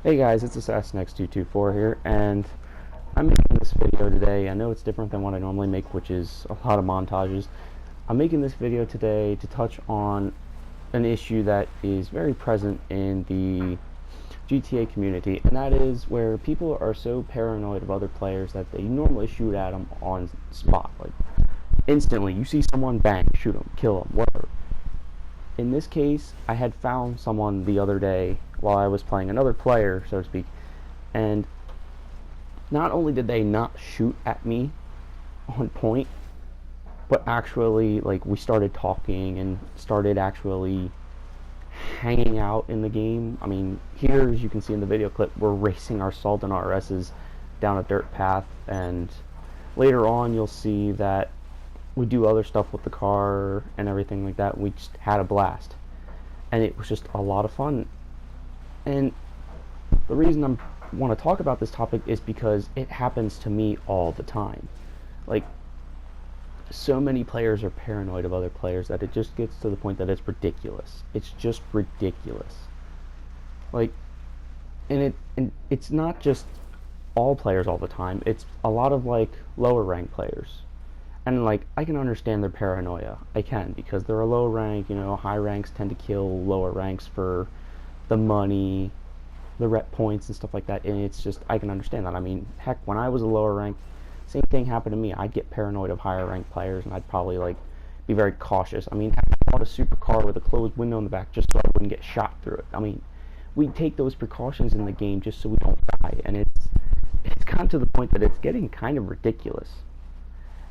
Hey guys, it's AssassinX224 here, and I'm making this video today. I know it's different than what I normally make, which is a lot of montages. I'm making this video today to touch on an issue that is very present in the GTA community, and that is where people are so paranoid of other players that they normally shoot at them on spot. Like, instantly, you see someone, bang, shoot them, kill them, whatever. In this case, I had found someone the other day while I was playing another player, so to speak, and not only did they not shoot at me on point, but actually, like, we started talking and started actually hanging out in the game. I mean, here, as you can see in the video clip, we're racing our Sultan RSs down a dirt path, and later on you'll see that we do other stuff with the car and everything like that. We just had a blast, and it was just a lot of fun. And the reason I want to talk about this topic is because it happens to me all the time. Like, so many players are paranoid of other players that it just gets to the point that it's ridiculous. It's just ridiculous. Like, and it's not just all players all the time. It's a lot of, like, lower rank players. And, like, I can understand their paranoia. I can, because they're a low rank. High ranks tend to kill lower ranks for the money, the rep points and stuff like that, and it's just, I can understand that. I mean, heck, when I was a lower rank, same thing happened to me. I'd get paranoid of higher ranked players, and I'd probably, like, be very cautious. I mean, I bought a supercar with a closed window in the back just so I wouldn't get shot through it. I mean, we take those precautions in the game just so we don't die, and it's gotten to the point that it's getting kind of ridiculous.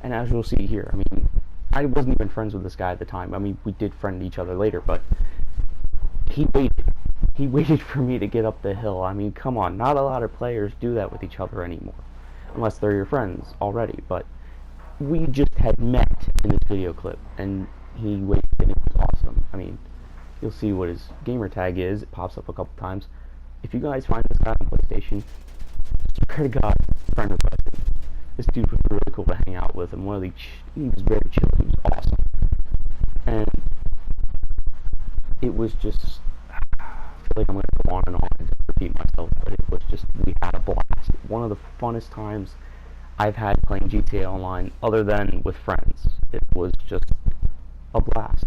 And as you'll see here, I mean, I wasn't even friends with this guy at the time. I mean, we did friend each other later, but he waited. He waited for me to get up the hill. I mean, come on, not a lot of players do that with each other anymore, unless they're your friends already. But we just had met in this video clip, and he waited, and it was awesome. I mean, you'll see what his gamer tag is. It pops up a couple times. If you guys find this guy on PlayStation, swear to God, friend request him. This dude was really cool to hang out with, and he was very chill. He was awesome, and it was just, I feel like I'm going to go on and on and repeat myself, but it was just, we had a blast. One of the funnest times I've had playing GTA Online, other than with friends. It was just a blast.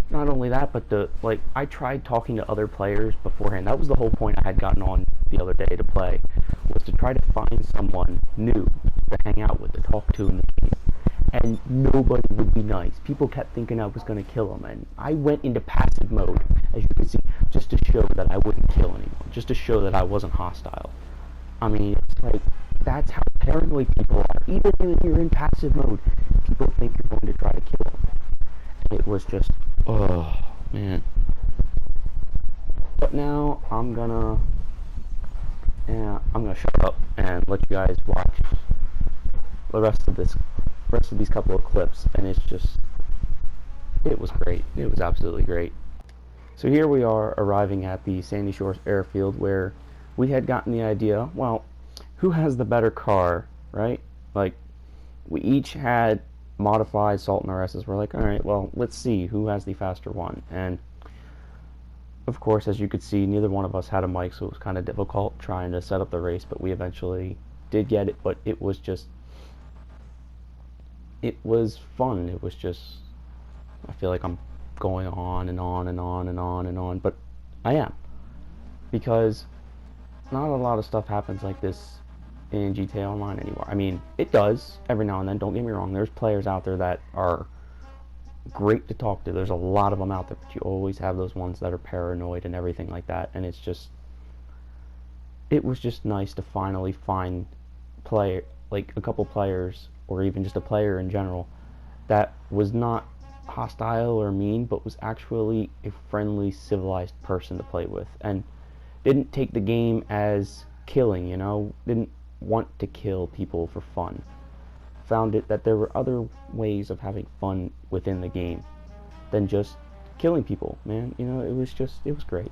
Not only that, but I tried talking to other players beforehand. That was the whole point I had gotten on the other day to play, was to try to find someone new to hang out with, to talk to in the game. And nobody would be nice. People kept thinking I was going to kill them, and I went into passive mode, as you can see, just to show that I wouldn't kill anyone, just to show that I wasn't hostile. I mean, it's like, that's how paranoid people are. Even when you're in passive mode, people think you're going to try to kill them. And it was just, oh, man. But now, I'm gonna shut up and let you guys watch the rest of these couple of clips, and it was great. It was absolutely great. So here we are arriving at the Sandy Shores airfield, where we had gotten the idea, well, who has the better car, right? Like, we each had modified Sultan RSs. We're like, alright, well, let's see who has the faster one. And of course, as you could see, neither one of us had a mic, so it was kind of difficult trying to set up the race, but we eventually did get it. But it was fun. It was just, I feel like I'm going on and on and on and on and on, but I am, because not a lot of stuff happens like this in GTA Online anymore. I mean, it does every now and then, don't get me wrong. There's players out there that are great to talk to. There's a lot of them out there, but you always have those ones that are paranoid and everything like that, and it was just nice to finally find a couple players, or even just a player in general, that was not hostile or mean, but was actually a friendly, civilized person to play with, and didn't take the game as killing, didn't want to kill people for fun. Found it that there were other ways of having fun within the game than just killing people, man. It was great.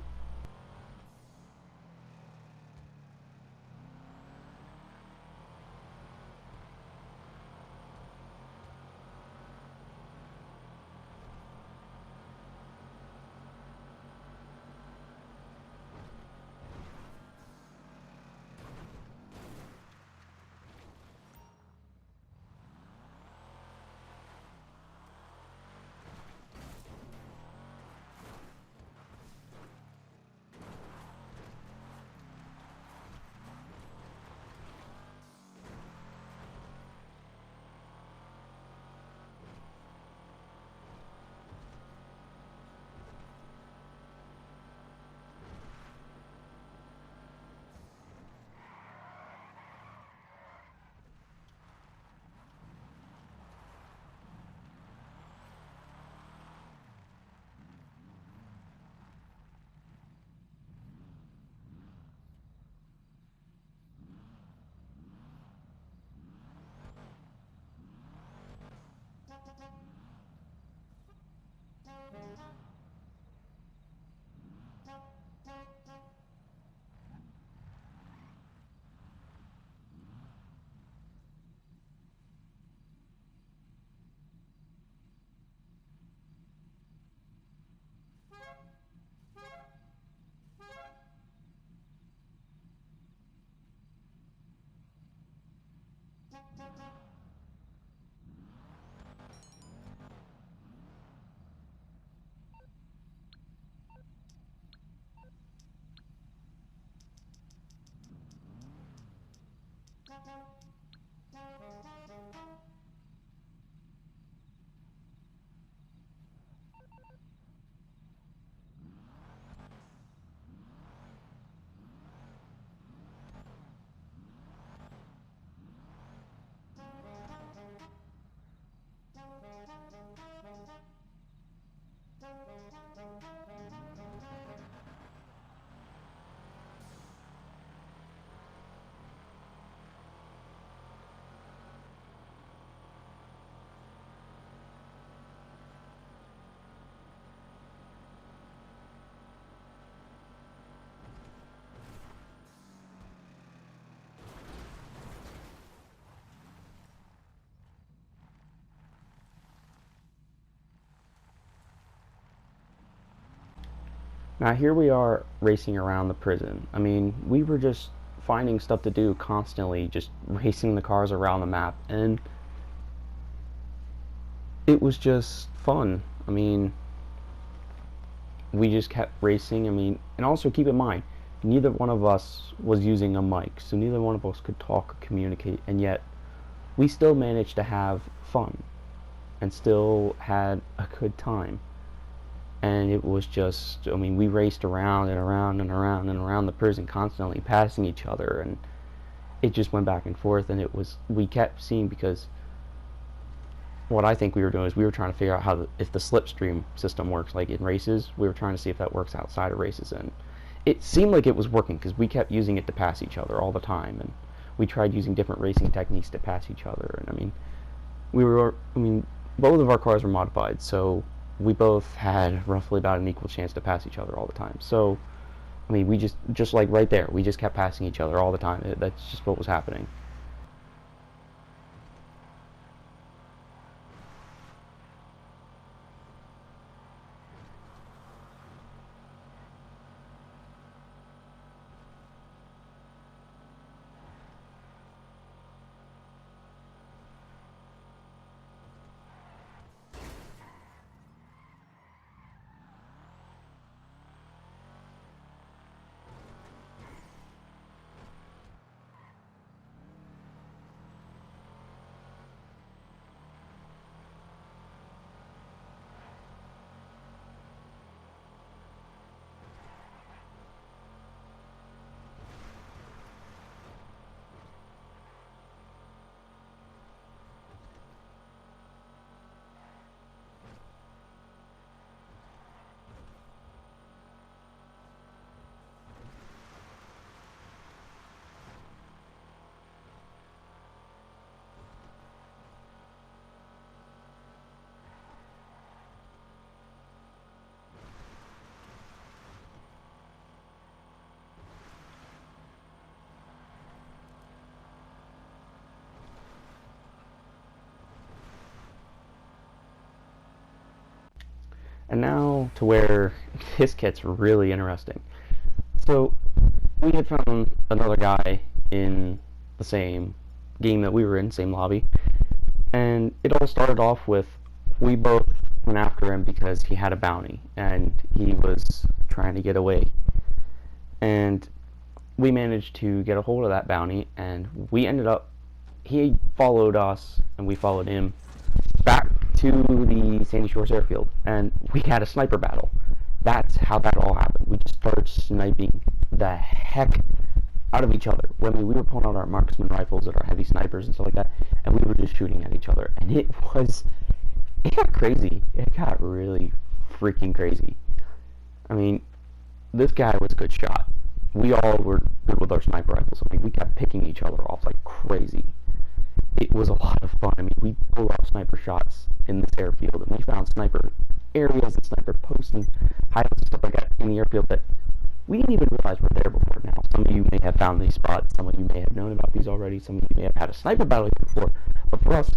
Now here we are racing around the prison. I mean, we were just finding stuff to do constantly, just racing the cars around the map, and it was just fun. I mean, we just kept racing. I mean, and also keep in mind, neither one of us was using a mic, so neither one of us could talk or communicate, and yet we still managed to have fun and still had a good time. And it was just, I mean, we raced around and around and around and around the prison constantly, passing each other, and it just went back and forth, and it was, we kept seeing, because what I think we were doing is we were trying to figure out how, if the slipstream system works, like in races, we were trying to see if that works outside of races, and it seemed like it was working, because we kept using it to pass each other all the time, and we tried using different racing techniques to pass each other, and I mean, both of our cars were modified, so we both had roughly about an equal chance to pass each other all the time. So, I mean, we just like right there, we just kept passing each other all the time. That's just what was happening. And now to where this gets really interesting. So we had found another guy in the same game that we were in, same lobby, and it all started off with, we both went after him because he had a bounty and he was trying to get away, and we managed to get a hold of that bounty, and we ended up, he followed us and we followed him back to the Sandy Shores airfield, and we had a sniper battle. That's how that all happened. We just started sniping the heck out of each other. I mean, we were pulling out our marksman rifles and our heavy snipers and stuff like that, and we were just shooting at each other, and it got crazy. It got really freaking crazy. I mean, this guy was a good shot. We all were good with our sniper rifles. I mean, we kept picking each other off like crazy. It was a lot of fun. I mean, we pulled off sniper shots in this airfield, and we found sniper areas and sniper posts and hideouts and stuff like that in the airfield that we didn't even realize were there before now. Some of you may have found these spots, some of you may have known about these already, some of you may have had a sniper battle here before, but for us,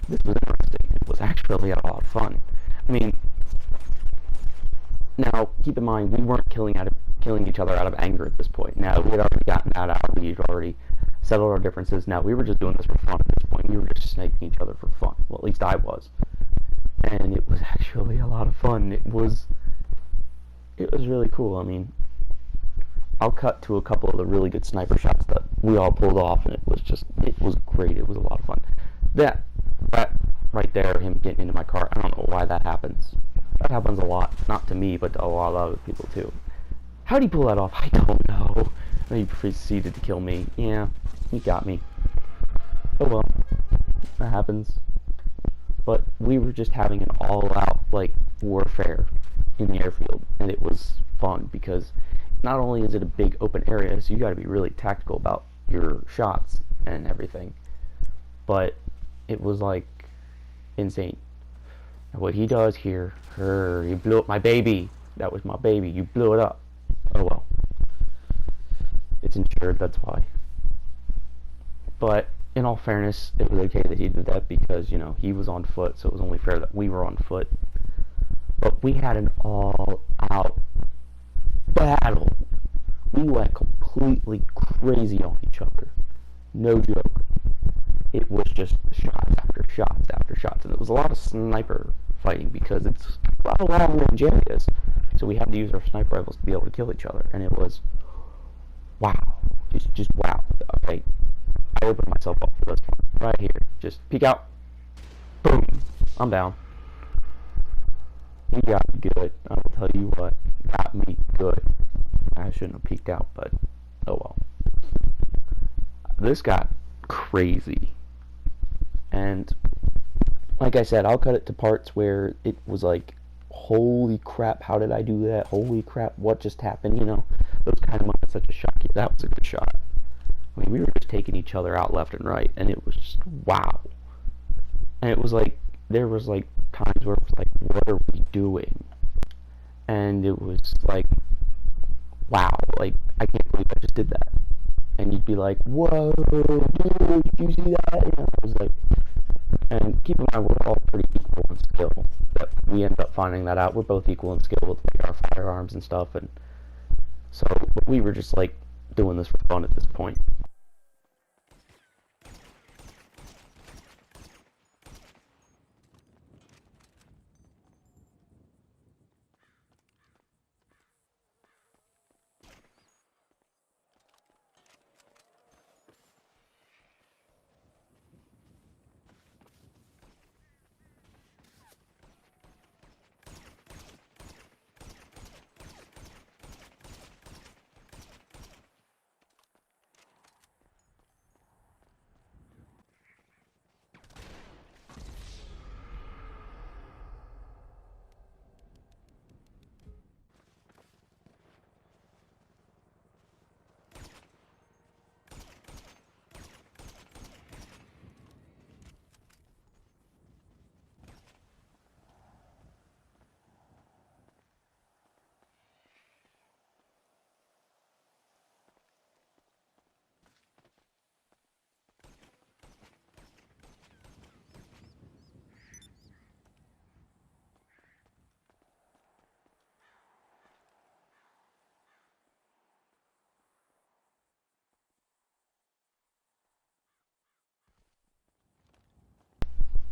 this was interesting. It was actually a lot of fun. I mean, now, keep in mind, we weren't killing each other out of anger at this point. Now, we had already gotten that out. We had already settled our differences. Now, we were just doing this for fun at this point. We were just sniping each other for fun. Well, at least I was. And it was actually a lot of fun. It was really cool. I mean, I'll cut to a couple of the really good sniper shots that we all pulled off, and it was great. It was a lot of fun. That right there, him getting into my car, I don't know why that happens. That happens a lot, not to me, but to a lot of other people too. How did he pull that off? I don't know. And he proceeded to kill me. Yeah, he got me. Oh well, that happens. But we were just having an all-out, like, warfare in the airfield, and it was fun because not only is it a big open area, so you got to be really tactical about your shots and everything, but it was like insane. And what he does here, you blew up my baby. That was my baby. You blew it up. Oh well. It's insured, that's why. But in all fairness, it was okay that he did that because, you know, he was on foot, so it was only fair that we were on foot. But we had an all-out battle. We went completely crazy on each other. No joke. It was just shots after shots after shots. And it was a lot of sniper fighting because it's a lot of long-range areas. So we had to use our sniper rifles to be able to kill each other. And it was, wow. Just wow. Okay. I opened myself up for this one. Right here. Just peek out. Boom. I'm down. He got me good. I will tell you what. Got me good. I shouldn't have peeked out, but oh well. This got crazy. And like I said, I'll cut it to parts where it was like, holy crap, how did I do that? Holy crap, what just happened? You know, those kind of moments that just shock you. That was a good shot. I mean, we were just taking each other out left and right, and it was just, wow. And it was like, there was like times where it was like, what are we doing? And it was like, wow, like, I can't believe I just did that. And you'd be like, whoa, dude, did you see that? You know, I was like, and keep in mind, we're all pretty equal in skill. But we ended up finding that out. We're both equal in skill with like our firearms and stuff, and so we were just like doing this for fun at this point.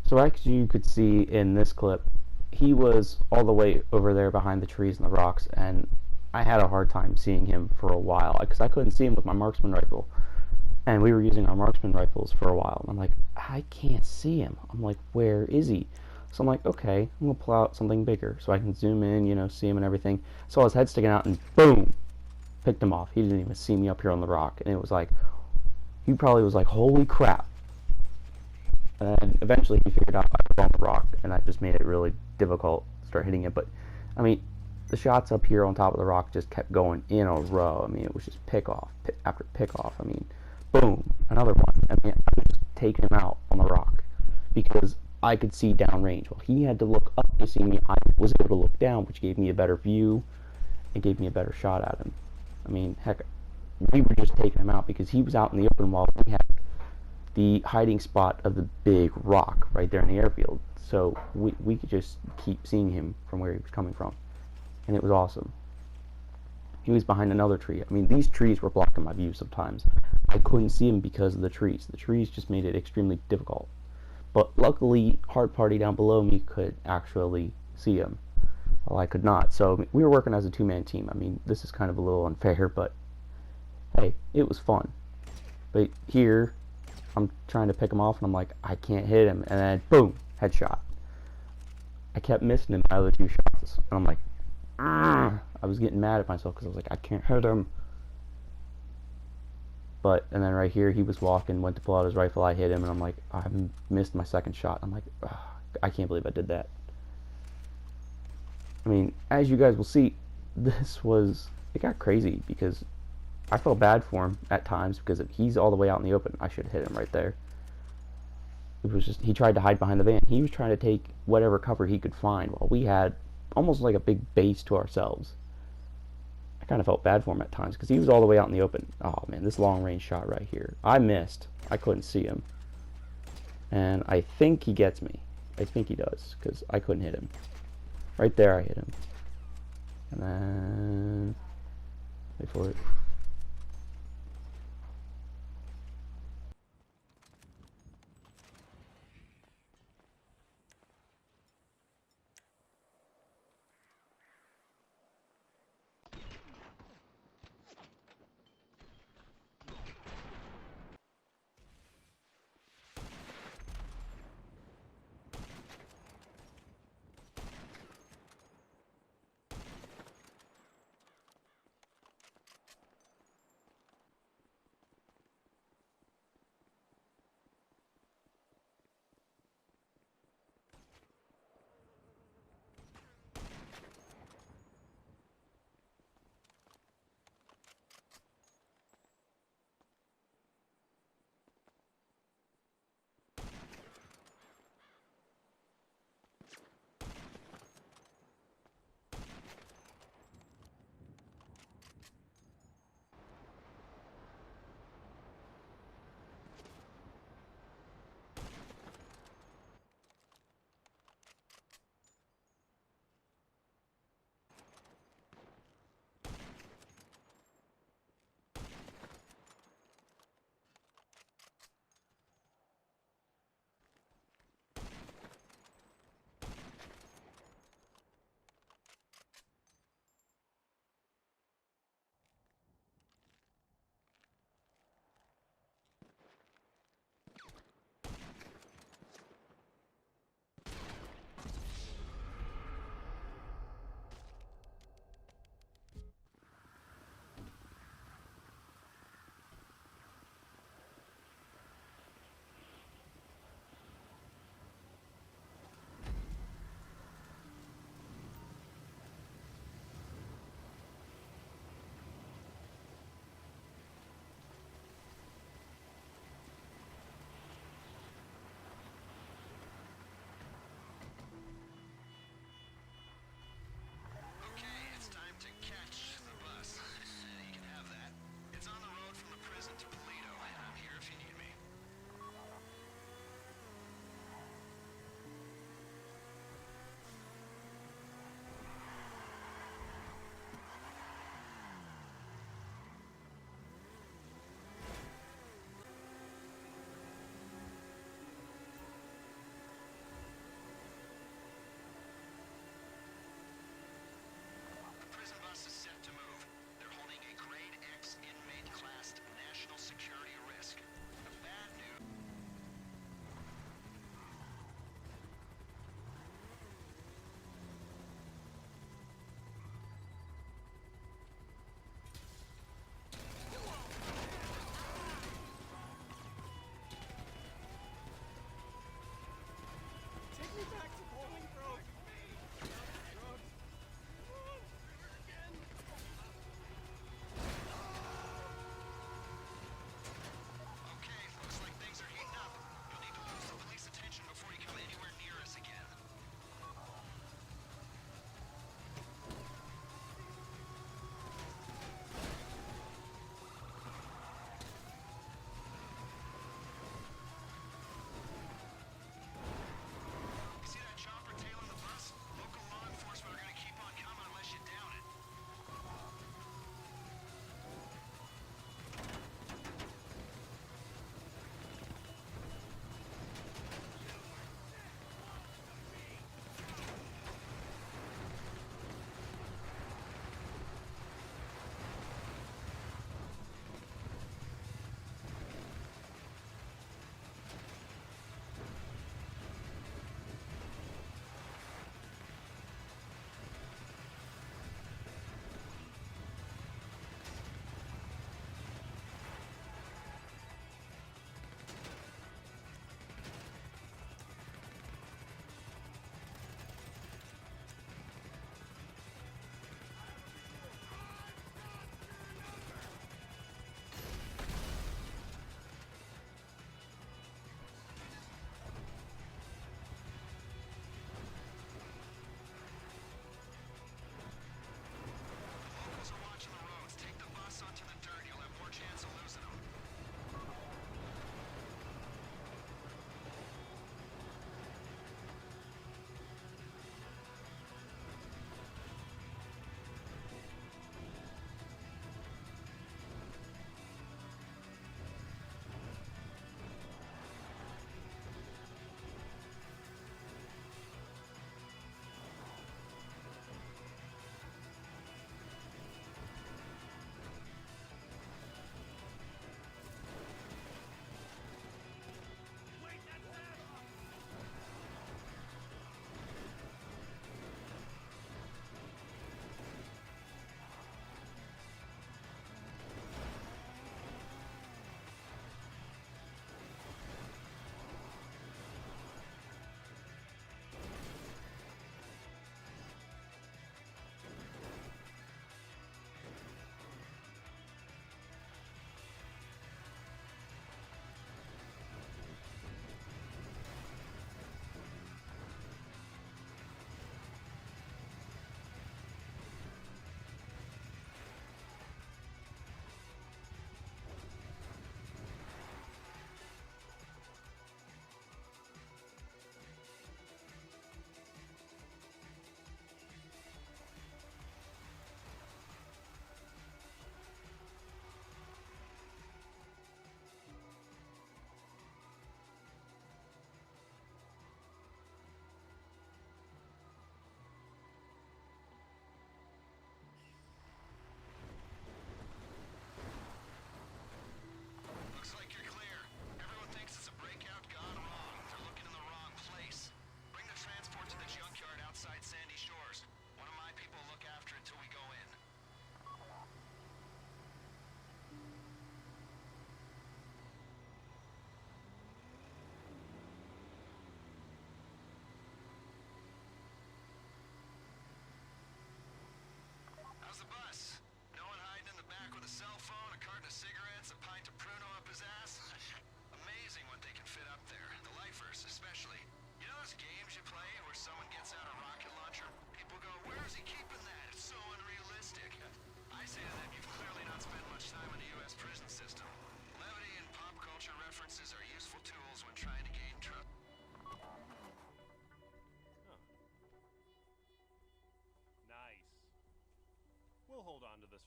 So as you could see in this clip, he was all the way over there behind the trees and the rocks, and I had a hard time seeing him for a while because I couldn't see him with my marksman rifle. And we were using our marksman rifles for a while, and I'm like, I can't see him. I'm like, where is he? So I'm like, okay, I'm gonna pull out something bigger so I can zoom in, you know, see him and everything. Saw his head sticking out, and boom, picked him off. He didn't even see me up here on the rock, and it was like, he probably was like, holy crap. And eventually he figured out I was on the rock, and that just made it really difficult to start hitting it. But I mean, the shots up here on top of the rock just kept going in a row. I mean, it was just pick off after pick off. I mean, boom, another one. I mean, I was just taking him out on the rock because I could see downrange. Well, he had to look up to see me. I was able to look down, which gave me a better view. It gave me a better shot at him. I mean, heck, we were just taking him out because he was out in the open while we had the hiding spot of the big rock right there in the airfield. So we could just keep seeing him from where he was coming from. And it was awesome. He was behind another tree. I mean, these trees were blocking my view sometimes. I couldn't see him because of the trees. The trees just made it extremely difficult. But luckily, Hard Party down below me could actually see him. Well, I could not. So we were working as a two-man team. I mean, this is kind of a little unfair, but hey, it was fun. But here, I'm trying to pick him off, and I'm like, I can't hit him. And then, boom, headshot. I kept missing him my other two shots. And I'm like, I was getting mad at myself because I was like, I can't hit him. But, and then right here, he was walking, went to pull out his rifle, I hit him, and I'm like, I missed my second shot. I'm like, I can't believe I did that. I mean, as you guys will see, it got crazy because I felt bad for him at times because if he's all the way out in the open, I should have hit him right there. It was just, he tried to hide behind the van. He was trying to take whatever cover he could find while we had almost like a big base to ourselves. I kind of felt bad for him at times because he was all the way out in the open. Oh man, this long range shot right here. I missed. I couldn't see him. And I think he gets me. I think he does because I couldn't hit him. Right there I hit him. And then, wait for it.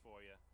for you.